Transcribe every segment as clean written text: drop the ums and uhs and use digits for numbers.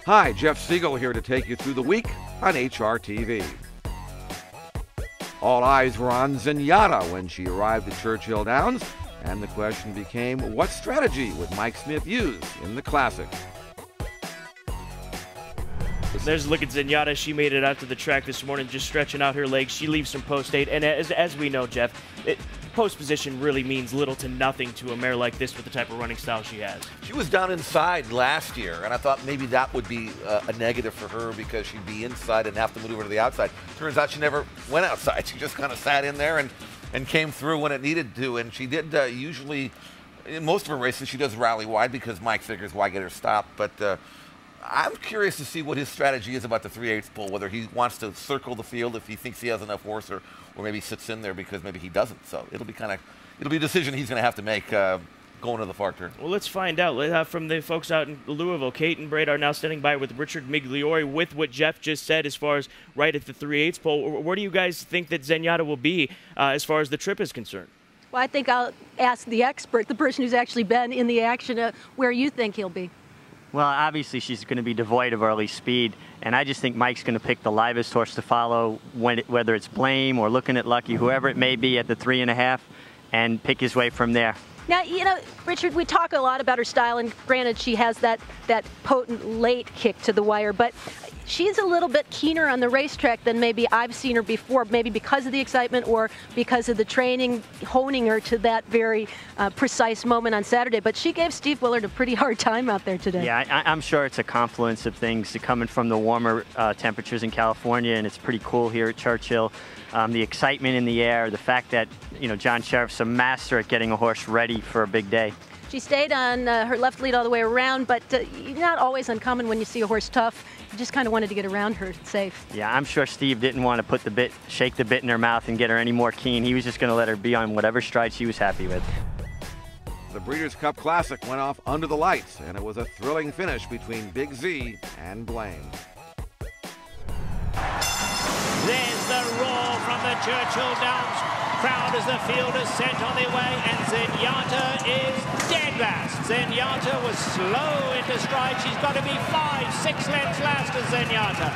Hi, Jeff Siegel here to take you through the week on HRTV. All eyes were on Zenyatta when she arrived at Churchill Downs, and the question became, what strategy would Mike Smith use in the Classic? There's a look at Zenyatta. She made it out to the track this morning, just stretching out her legs. She leaves from post 8, and as we know, Jeff, post position really means little to nothing to a mare like this with the type of running style she has. She was down inside last year, and I thought maybe that would be a negative for her because she'd be inside and have to maneuver to the outside. Turns out she never went outside. She just kind of sat in there and came through when it needed to, and she did usually, in most of her races, she does rally wide because Mike figures why get her stopped, but I'm curious to see what his strategy is about the 3/8 pole, whether he wants to circle the field if he thinks he has enough horse, or maybe sits in there because maybe he doesn't. So it'll be a decision he's going to have to make going to the far turn. Well, let's find out from the folks out in Louisville. Kate and Braid are now standing by with Richard Migliori with what Jeff just said as far as right at the 3/8 pole. Where do you guys think that Zenyatta will be as far as the trip is concerned? Well, I think I'll ask the expert, the person who's actually been in the action, where you think he'll be. Well, obviously she's going to be devoid of early speed, and I just think Mike's going to pick the livest horse to follow, whether it's Blame or Looking at Lucky, whoever it may be at the 3.5, and pick his way from there. Now, you know, Richard, we talk a lot about her style, and granted she has that potent late kick to the wire, but she's a little bit keener on the racetrack than maybe I've seen her before, maybe because of the excitement or because of the training, honing her to that very precise moment on Saturday. But she gave Steve Willard a pretty hard time out there today. Yeah, I'm sure it's a confluence of things coming from the warmer temperatures in California, and it's pretty cool here at Churchill. The excitement in the air, the fact that, you know, John Sheriff's a master at getting a horse ready for a big day. She stayed on her left lead all the way around, but not always uncommon when you see a horse tough. You just kind of wanted to get around her safe. Yeah, I'm sure Steve didn't want to shake the bit in her mouth and get her any more keen. He was just going to let her be on whatever stride she was happy with. The Breeders' Cup Classic went off under the lights, and it was a thrilling finish between Big Z and Blame. There's the roar from the Churchill Downs crowd as the field is sent on their way, and Zenyatta is dead last. Zenyatta was slow into stride. She's got to be 5-6 lengths last as Zenyatta.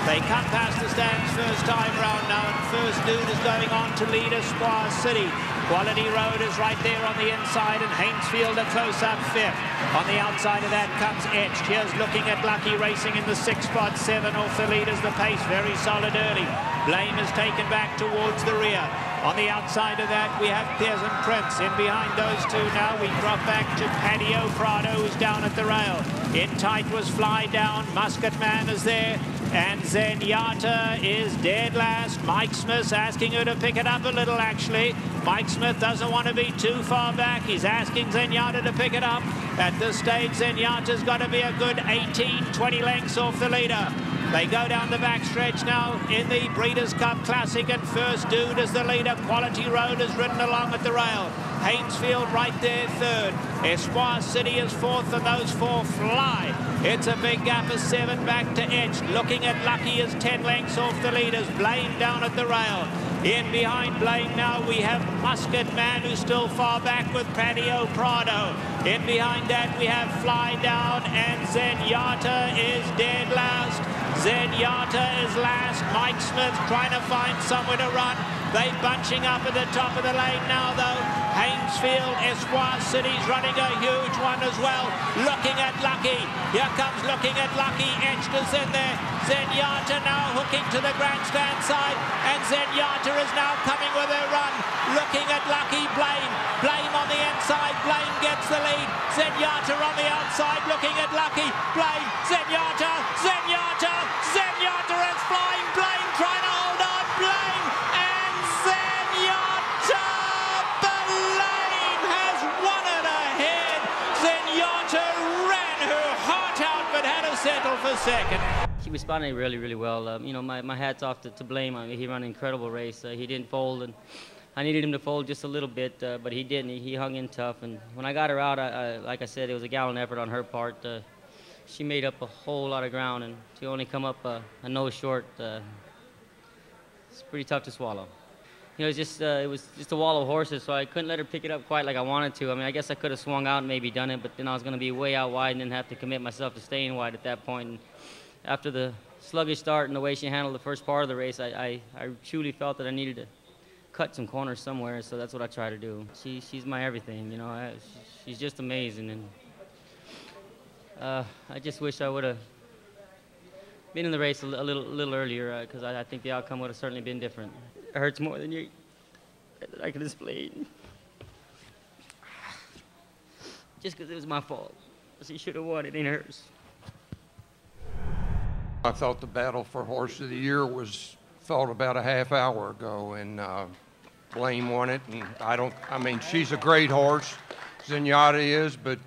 They come past the stands first time round now, and First Dude is going on to lead Espoir City. Quality Road is right there on the inside, and Hainesfield a close-up 5th. On the outside of that comes Etched. Here's Looking at Lucky racing in the 6 spot, 7 off the leaders. The pace very solid early. Blame is taken back towards the rear. On the outside of that, we have Pearson Prince. In behind those two now, we drop back to Patio Prado, who's down at the rail. In tight was Fly Down. Musket Man is there. And Zenyatta is dead last. Mike Smith's asking her to pick it up a little, actually. Mike Smith doesn't want to be too far back. He's asking Zenyatta to pick it up. At this stage, Zenyatta's got to be a good 18-20 lengths off the leader. They go down the backstretch now in the Breeders' Cup Classic, and First Dude is the leader. Quality Road is ridden along at the rail. Hainesfield right there 3rd. Espoir City is 4th, and those 4 fly. It's a big gap of 7 back to Etched. Looking at Lucky is 10 lengths off the leaders. Blame down at the rail. In behind Blame now we have Musket Man, who's still far back with Patio Prado. In behind that we have Fly Down, and Zenyatta is dead last. Zenyatta is last. Mike Smith trying to find somewhere to run. They bunching up at the top of the lane now, though. Hainesfield, Espoir City's running a huge one as well. Looking at Lucky. Here comes Looking at Lucky. Etched is in there. Zenyatta now hooking to the grandstand side, and Zenyatta is now coming with her run. Looking at Lucky. Blame. Blame on the inside. Blame gets the lead. Zenyatta on the outside. Looking at Lucky. Blame. Zenyatta. Zenyatta. Zenyatta is flying. Blame trying to hold on. Blame. And Zenyatta. Blame has won it ahead. Zenyatta ran her heart out, but had to settle for second. He responded really, really well. You know, my hat's off to Blame. I mean, he ran an incredible race. He didn't fold, and I needed him to fold just a little bit, but he didn't. He hung in tough, and when I got her out, like I said, it was a gallant effort on her part. She made up a whole lot of ground, and to only come up a nose short, it's pretty tough to swallow. you know, it was just a wall of horses, so I couldn't let her pick it up quite like I wanted to. I mean, I guess I could have swung out and maybe done it, but then I was going to be way out wide and then have to commit myself to staying wide at that point. And after the sluggish start and the way she handled the first part of the race, I truly felt that I needed to cut some corners somewhere, so that's what I try to do. She's my everything, you know. She's just amazing, and I just wish I would have been in the race a little earlier, because I think the outcome would have certainly been different. It hurts more than I could explain. Just because it was my fault. She should have won. It ain't hers. I thought the battle for Horse of the Year was fought about a half hour ago, and Blame won it. And I mean, she's a great horse, Zenyatta is, but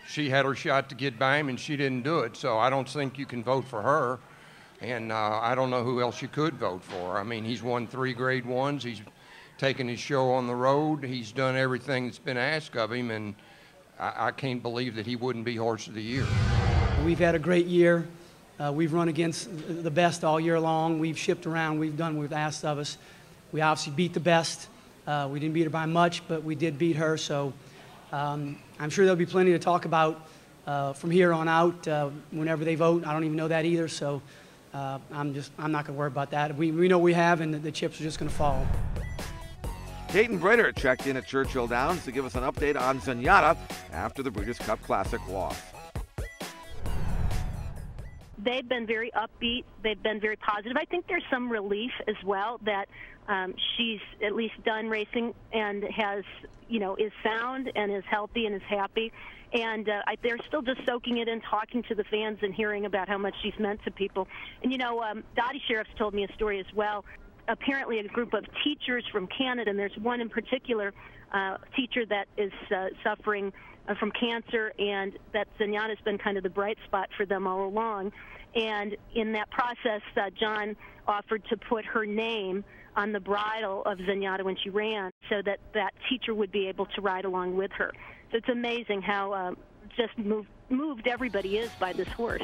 she had her shot to get by him, and she didn't do it. So I don't think you can vote for her. And I don't know who else you could vote for. I mean, he's won 3 Grade 1s. He's taken his show on the road. He's done everything that's been asked of him, and I can't believe that he wouldn't be Horse of the Year. We've had a great year. We've run against the best all year long. We've shipped around. We've done what we've asked of us. We obviously beat the best. We didn't beat her by much, but we did beat her. So I'm sure there'll be plenty to talk about from here on out whenever they vote. I don't even know that either. So I'm not going to worry about that. We know we have, and the chips are just going to fall. Peyton Brader checked in at Churchill Downs to give us an update on Zenyatta after the Breeders' Cup Classic loss. They've been very upbeat. They've been very positive. I think there's some relief as well that she's at least done racing and has, is sound and is healthy and is happy. And they're still just soaking it in, talking to the fans and hearing about how much she's meant to people. And, Dottie Sheriff's told me a story as well. Apparently a group of teachers from Canada, and there's one in particular teacher that is suffering from cancer, and that Zenyatta's been kind of the bright spot for them all along. And in that process, John offered to put her name on the bridle of Zenyatta when she ran so that that teacher would be able to ride along with her. So it's amazing how just moved everybody is by this horse.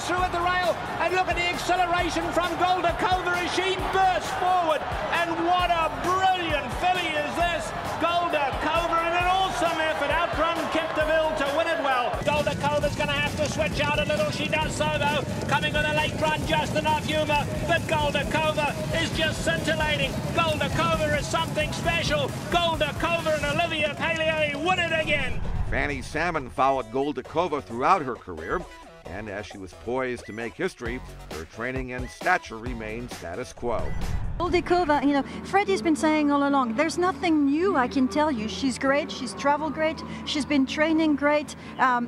Through at the rail, and look at the acceleration from Goldakova as she bursts forward, and what a brilliant filly is this. Goldakova in an awesome effort, outrun Kempteville to win it well. Goldakova's going to have to switch out a little. She does so though, coming with a late run, just enough humour, but Goldakova is just scintillating. Goldakova is something special. Goldakova and Olivia Pallier win it again. Fanny Salmon followed Goldakova throughout her career, and as she was poised to make history, her training and stature remained status quo. Goldakova, Freddie's been saying all along, there's nothing new I can tell you. She's great, she's traveled great, she's been training great.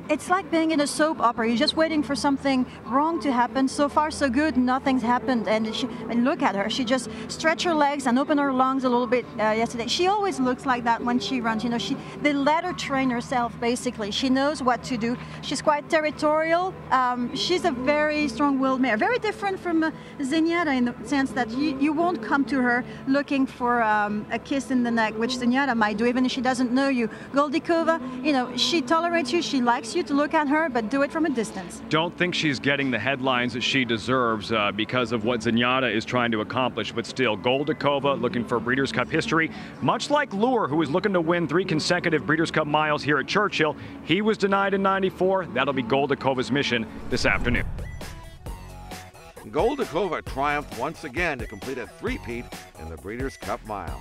It's like being in a soap opera. You're just waiting for something wrong to happen. So far, so good, nothing's happened. And look at her. She just stretched her legs and opened her lungs a little bit yesterday. She always looks like that when she runs. They let her train herself, basically. She knows what to do. She's quite territorial. She's a very strong-willed mare. Very different from Zenyatta in the sense that you won't come to her looking for a kiss in the neck, which Zenyatta might do, even if she doesn't know you. Goldakova, she tolerates you, she likes you to look at her, but do it from a distance. Don't think she's getting the headlines that she deserves because of what Zenyatta is trying to accomplish, but still, Goldakova looking for Breeders' Cup history, much like Lure, who is looking to win 3 consecutive Breeders' Cup miles here at Churchill. He was denied in '94. That'll be Goldakova's mission this afternoon. Goldakova triumphed once again to complete a three-peat in the Breeders' Cup Mile.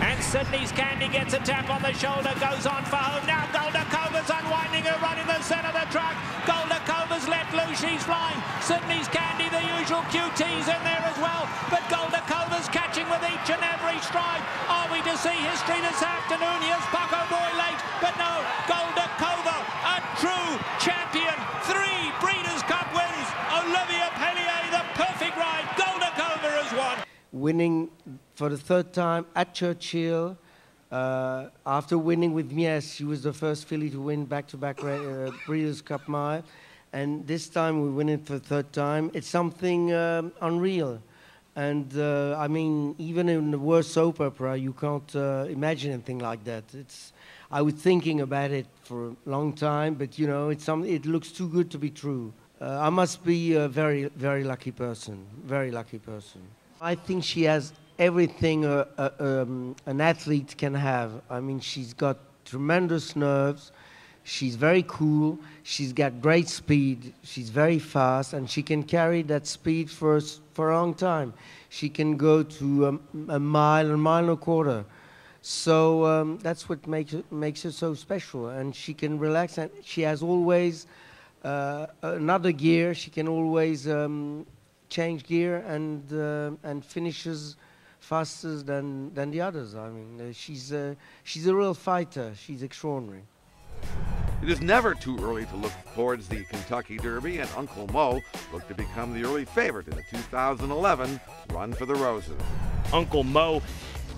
And Sydney's Candy gets a tap on the shoulder, goes on for home. Now Goldakova's unwinding her, running the centre of the track. Goldakova's let loose, she's flying. Sydney's Candy, the usual QT's in there as well. But Goldakova's catching with each and every stride. Are we to see history this afternoon? Here's Paco Boy late, but no, Goldakova, a true champion. 3 Breeders' Cup wins. Olivia Pallier, the perfect ride. Goldakova has won. Winning for the 3rd time at Churchill. After winning with Mies, she was the first filly to win back-to-back Breeders' Cup Mile. And this time we win it for the 3rd time. It's something unreal. And I mean, even in the worst soap opera, you can't imagine anything like that. I was thinking about it for a long time, but you know, it looks too good to be true. I must be a very, very lucky person. Very lucky person. I think she has everything an athlete can have. I mean, she's got tremendous nerves. She's very cool. She's got great speed. She's very fast, and she can carry that speed for a long time. She can go to a mile and a quarter. So that's what makes her so special. And she can relax, and she has always another gear. She can always change gear and finishes faster than the others. I mean, she's a real fighter. She's extraordinary. It is never too early to look towards the Kentucky Derby, and Uncle Mo looked to become the early favorite in the 2011 Run for the Roses. Uncle Mo,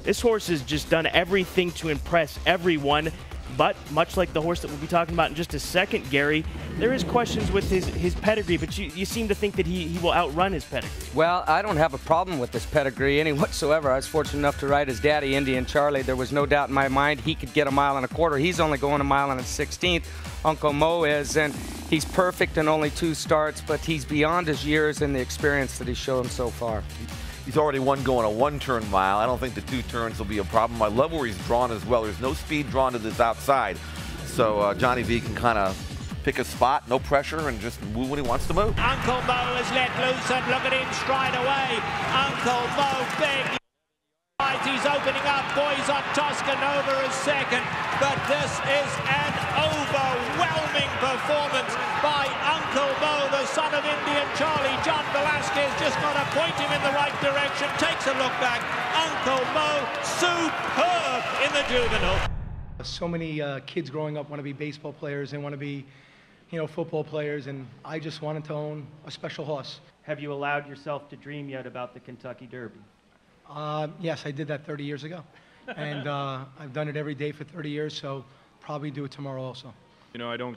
this horse has just done everything to impress everyone, but much like the horse that we'll be talking about in just a second, Gary, there is questions with his pedigree, but you seem to think that he will outrun his pedigree. Well, I don't have a problem with this pedigree any whatsoever. I was fortunate enough to ride his daddy, Indian Charlie. There was no doubt in my mind he could get a mile and a quarter. He's only going a mile and a 16th. Uncle Mo is, and he's perfect in only 2 starts, but he's beyond his years and the experience that he's shown so far. He's already won going a 1-turn mile. I don't think the 2 turns will be a problem. I love where he's drawn as well. There's no speed drawn to this outside. So Johnny V can kind of pick a spot, no pressure, and just move when he wants to move. Uncle Mo is let loose, and look at him stride away. Uncle Mo, big. He's opening up. Boys on Toscanova is second, but this is an overwhelming performance by Uncle Mo, the son of Indian Charlie. John Velasquez just got to point him in the right direction, takes a look back. Uncle Mo, superb in the juvenile. So many kids growing up want to be baseball players and want to be, you know, football players, and I just wanted to own a special horse. Have you allowed yourself to dream yet about the Kentucky Derby? Yes, I did that 30 years ago, and I've done it every day for 30 years, so probably do it tomorrow also. You know, I don't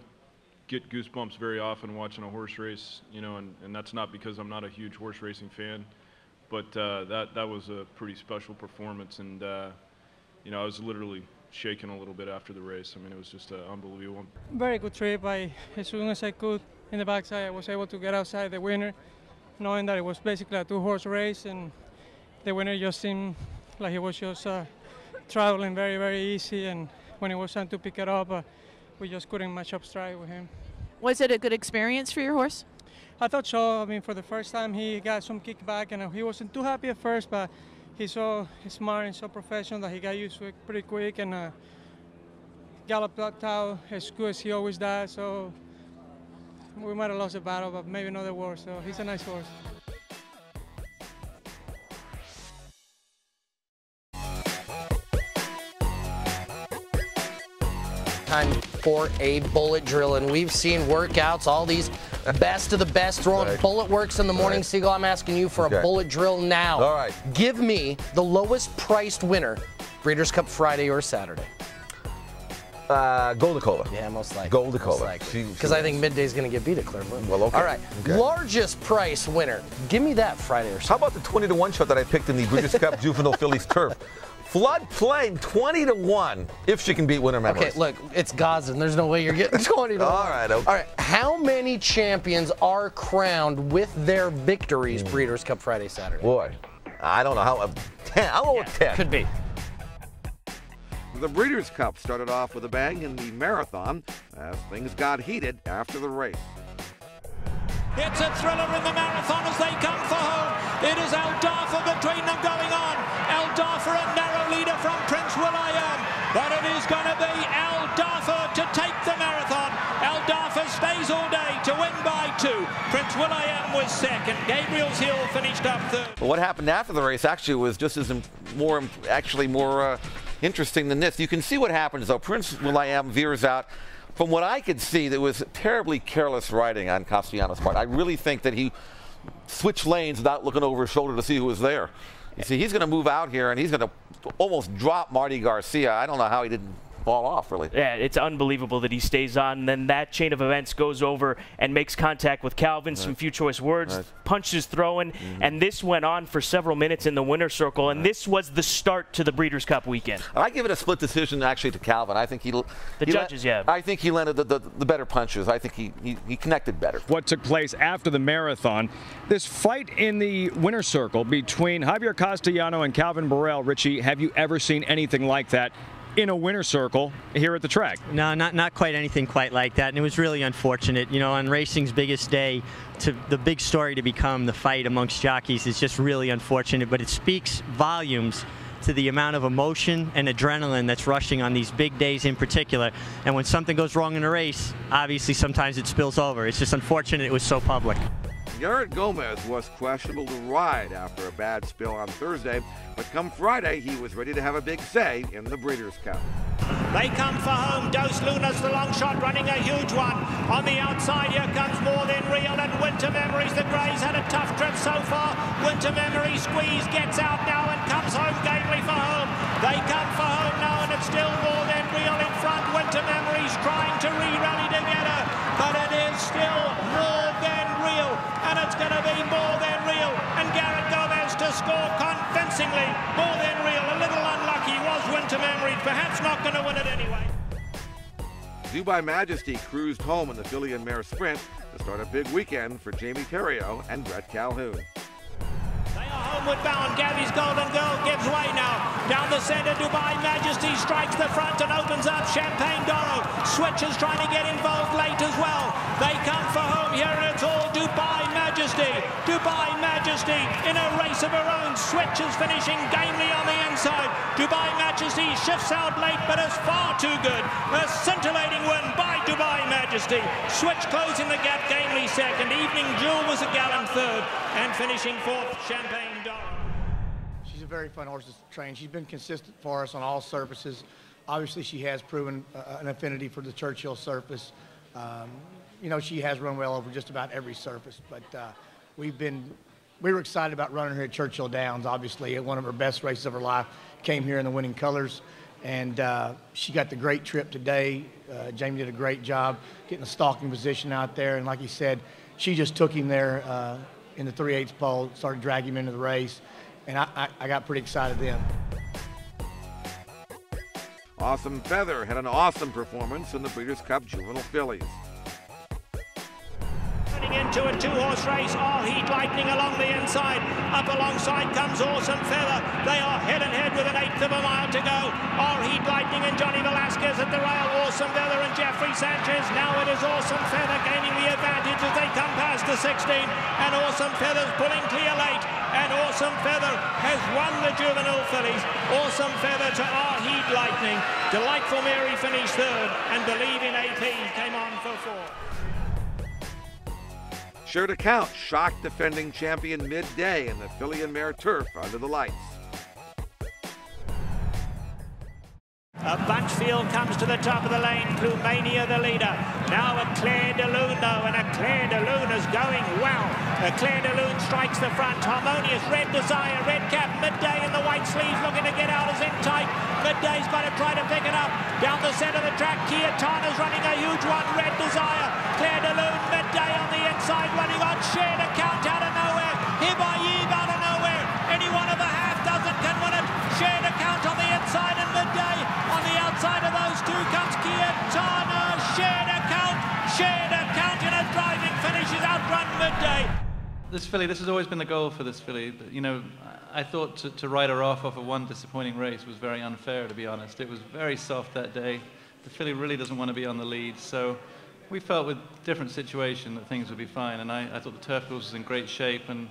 get goosebumps very often watching a horse race, you know, and that's not because I'm not a huge horse racing fan, but that was a pretty special performance, and you know, I was literally shaking a little bit after the race. I mean, it was just unbelievable. Very good trip. As soon as I could in the backside, I was able to get outside the winner, knowing that it was basically a 2-horse race, and the winner just seemed like he was just traveling very, very easy, and when it was time to pick it up, we just couldn't match up stride with him. Was it a good experience for your horse? I thought so. I mean, for the first time, he got some kickback, and he wasn't too happy at first, but he's so smart and so professional that he got used to it pretty quick, and galloped out as good as he always does. So we might have lost the battle, but maybe not the war. So he's a nice horse. Time for a bullet drill, and we've seen workouts, all these best of the best throwing bullet works in the morning. Siegel, I'm asking you for a bullet drill now. All right. Give me the lowest priced winner, Breeders' Cup Friday or Saturday. Goldacova. Yeah, most likely. Goldacova. Because I think Midday's going to get beat at Claremont. Well, okay. All right. Okay. Largest price winner. Give me that Friday or Saturday. How about the 20-1 shot that I picked in the Breeders' Cup Juvenile Fillies Turf? Flood Plain 20-1 if she can beat Winter Medalist. Okay, look, it's Gazan. There's no way you're getting 20-1. All right, okay. All right. How many champions are crowned with their victories Breeders' Cup Friday, Saturday? Boy, I don't know how. 10. I'll go with 10. Could be. The Breeders' Cup started off with a bang in the marathon as things got heated after the race. It's a thriller in the marathon as they come for home. It is Aldafa between them going on. Aldafa a narrow leader from Prince Will.I.am, but it is going to be Aldafa to take the marathon. Aldafa stays all day to win by 2. Prince Will.I.am was second. Gabriel's Hill finished up third. Well, what happened after the race actually was just as more interesting than this. You can see what happens though. Prince Will.I.am veers out. From what I could see, there was terribly careless riding on Castellanos' part. I really think that he switched lanes without looking over his shoulder to see who was there. You see, he's going to move out here, and he's going to almost drop Marty Garcia. I don't know how he didn't fall off, really. Yeah, it's unbelievable that he stays on. And then that chain of events goes over and makes contact with Calvin. Some few choice words, punches throwing, and this went on for several minutes in the winner's circle. And this was the start to the Breeders' Cup weekend. I give it a split decision actually to Calvin. I think I think he landed the better punches. I think he connected better. What took place after the marathon, this fight in the winner's circle between Javier Castellano and Calvin Burrell. Richie, have you ever seen anything like that in a winner's circle here at the track? No, not quite anything quite like that, and it was really unfortunate. You know, on racing's biggest day, to the big story to become the fight amongst jockeys is just really unfortunate, but it speaks volumes to the amount of emotion and adrenaline that's rushing on these big days in particular. And when something goes wrong in a race, obviously sometimes it spills over. It's just unfortunate it was so public. Garrett Gomez was questionable to ride after a bad spill on Thursday, but come Friday, he was ready to have a big say in the Breeders' Cup. They come for home. Dos Lunas, the long shot, running a huge one. On the outside, here comes More Than Real and Winter Memories. The Greys had a tough trip so far. Winter Memories squeeze, gets out now and comes home gamely for home. They come for home now, and it's still More Than Real in front. Winter Memories trying to re-rally together, but it is still More Than Real, and it's going to be More Than Real, and Garrett Gomez to score convincingly. More Than Real, a little unlucky, was Winter Memories, perhaps not going to win it anyway. Dubai Majesty cruised home in the filly and mare sprint to start a big weekend for Jamie Theriault and Brett Calhoun. They are homeward bound. Gabby's Golden Girl gives way now. Down the center, Dubai Majesty strikes the front and opens up Champagne Doro. Switches trying to get involved late as well. They come for home here, and it's all Dubai Majesty. Dubai Majesty in a race of her own. Switches finishing gamely on the inside. Dubai Majesty shifts out late, but is far too good. A scintillating win by Dubai Majesty. Switch closing the gap gamely second. Evening Jewel was a gallant third. And finishing fourth, Champagne Doro. She's a very fun horse to train. She's been consistent for us on all surfaces. Obviously, she has proven an affinity for the Churchill surface. You know, she has run well over just about every surface, but we were excited about running her at Churchill Downs. Obviously, one of her best races of her life came here in the winning colors, and she got the great trip today. Jamie did a great job getting the stalking position out there, and like he said, she just took him there in the 3/8 pole, started dragging him into the race, and I got pretty excited then. Awesome Feather had an awesome performance in the Breeders' Cup Juvenile Fillies. Into a two-horse race, All Heat Lightning along the inside. Up alongside comes Awesome Feather. They are head and head with an eighth of a mile to go. All Heat Lightning and Johnny Velasquez at the rail. Awesome Feather and Jeffrey Sanchez. Now it is Awesome Feather gaining the advantage as they come past the 16. And Awesome Feather's pulling clear late. And Awesome Feather has won the juvenile fillies. Awesome Feather to All Heat Lightning. Delightful Mary finished third, and Believe in AP came on for fourth. Sure to Count shocked defending champion Midday in the filly and mare turf under the lights. A Bunchfield comes to the top of the lane. Plumania the leader. Now a Claire de Lune though, and a Claire de Lune is going well. A Claire de Lune strikes the front. Harmonious, Red Desire, Red Cap, Midday in the white sleeves looking to get out, is in tight. Midday's got to try to pick it up. Down the center of the track, Kiatana's running a huge one. Red Desire, Claire de Lune, Midday on the inside running on. Shared Account out of nowhere. Here by Eve out of nowhere. Any one of a half dozen can win it. Shared Account on the inside and Midday. On the outside of those two comes Kiatana. Shared Account in a driving finish is outrun Midday. This filly, this has always been the goal for this filly. But, you know, I thought to write her off of a one disappointing race was very unfair, to be honest. It was very soft that day. The filly really doesn't want to be on the lead. So we felt with different situation that things would be fine. And I thought the turf course was in great shape. And,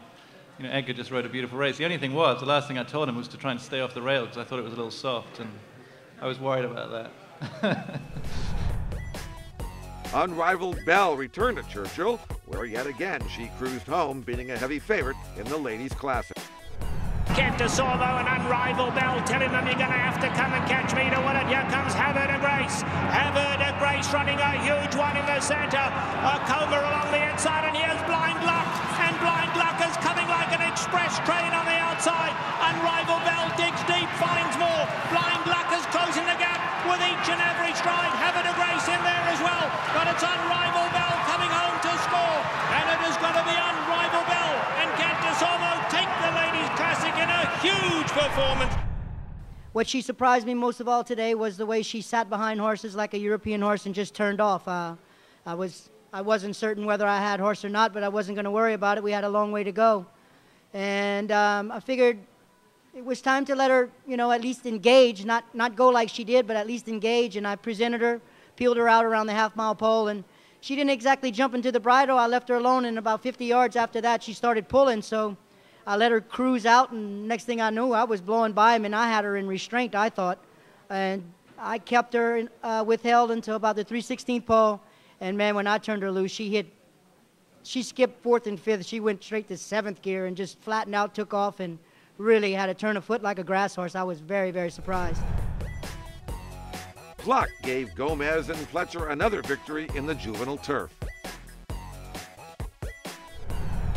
you know, Edgar just rode a beautiful race. The only thing was, the last thing I told him was to try and stay off the rail because I thought it was a little soft. And I was worried about that. Unrivaled Belle returned to Churchill, where yet again she cruised home, beating a heavy favorite in the Ladies' Classic. Cantasorvo and Unrivaled Belle telling them you're going to have to come and catch me to win it. Here comes Havard de Grace. Havard de Grace running a huge one in the center. A Coma along the inside, and here's Blind Luck. And Blind Luck is coming like an express train on the outside. Unrivaled Belle digs deep, finds more. Blind Luck is closing the gap with with each and every stride. Having a Grace in there as well. But it's Unrivaled Bell coming home to score. And it is going to be Unrivaled Bell. And can DeSormo take the Ladies Classic in a huge performance. What she surprised me most of all today was the way she sat behind horses like a European horse and just turned off. I wasn't certain whether I had horse or not, but I wasn't going to worry about it. We had a long way to go. And I figured it was time to let her, you know, at least engage, not go like she did, but at least engage. And I presented her, peeled her out around the half-mile pole, and she didn't exactly jump into the bridle. I left her alone, and about 50 yards after that, she started pulling. So I let her cruise out, and next thing I knew, I was blowing by him, and I had her in restraint, I thought. And I kept her withheld until about the 3/16th pole. And, man, when I turned her loose, she skipped 4th and 5th. She went straight to 7th gear and just flattened out, took off, and really had to turn a foot like a grass horse. I was very, very surprised. Pluck gave Gomez and Fletcher another victory in the juvenile turf.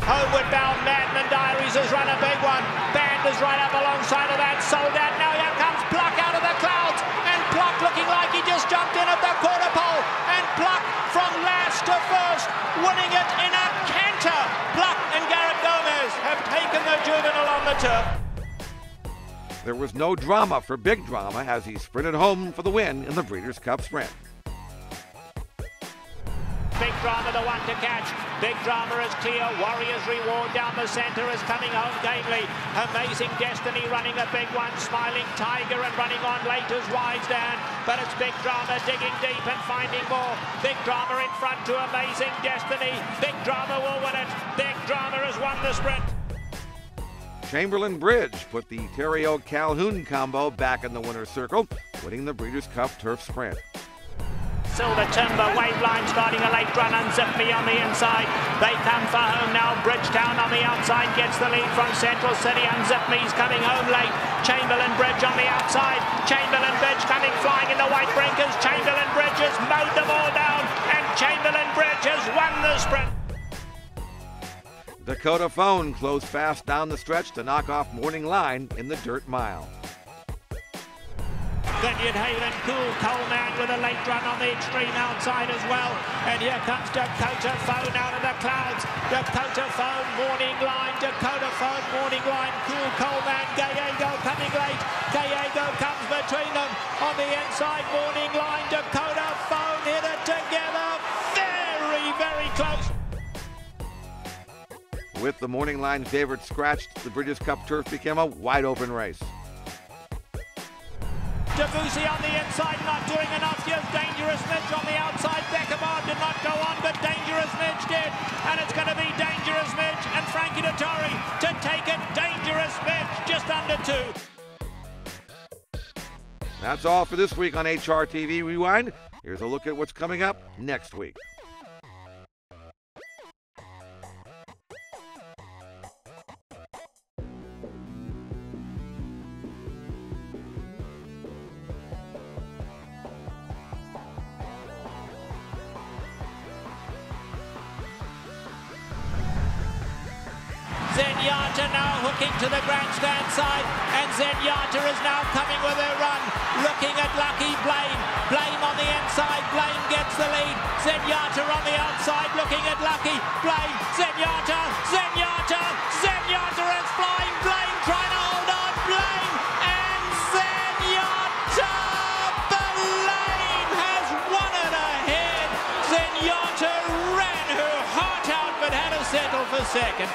Homeward bound Madman Diaries has run a big one. Band is right up alongside of that. Sold out. Now here comes Pluck out of the clouds. And Pluck looking like he just jumped in at the quarter pole. And Pluck from last to first, winning it in a canter. Pluck and Garrett Gomez have taken the juvenile on the turf. There was no drama for Big Drama as he sprinted home for the win in the Breeders' Cup Sprint. Big Drama the one to catch. Big Drama is clear. Warriors Reward down the centre is coming home gamely. Amazing Destiny running a big one. Smiling Tiger and running on late as Wisedown. But it's Big Drama digging deep and finding more. Big Drama in front to Amazing Destiny. Big Drama will win it. Big Drama has won the sprint. Chamberlain Bridge put the Terrio-Calhoun combo back in the winner's circle, winning the Breeders' Cup Turf Sprint. Silver Timber, Waveline starting a late run, Unzip Me on the inside. They come for home now. Bridgetown on the outside gets the lead from Central City. Unzip Me's coming home late. Chamberlain Bridge on the outside. Chamberlain Bridge coming flying in the white breakers. Chamberlain Bridge has mowed them all down, and Chamberlain Bridge has won the sprint. Dakota Phone closed fast down the stretch to knock off Morning Line in the dirt mile. Vineyard Haven, Cool Coleman with a late run on the extreme outside as well. And here comes Dakota Phone out of the clouds. Dakota Phone, Morning Line, Dakota Phone, Morning Line, Cool Coleman, Gallego coming late. Gallego comes between them on the inside. Morning Line, Dakota Phone hit it together. Very, very close. With the Morning Line favorite scratched, the Breeders' Cup Turf became a wide-open race. Debussy on the inside, not doing enough. Here's Dangerous Midge on the outside. Beckerman did not go on, but Dangerous Midge did. And it's going to be Dangerous Midge and Frankie Dettori to take it. Dangerous Midge, just under 2. That's all for this week on HRTV Rewind. Here's a look at what's coming up next week. Zenyatta now hooking to the grandstand side, and Zenyatta is now coming with her run, looking at Lucky Blame. Blame on the inside, Blame gets the lead. Zenyatta on the outside, looking at Lucky Blame. Zenyatta, Zenyatta, Zenyatta is flying. Blame trying to hold on, Blame, and Zenyatta, Blame has won it ahead. Zenyatta ran her heart out, but had to settle for second.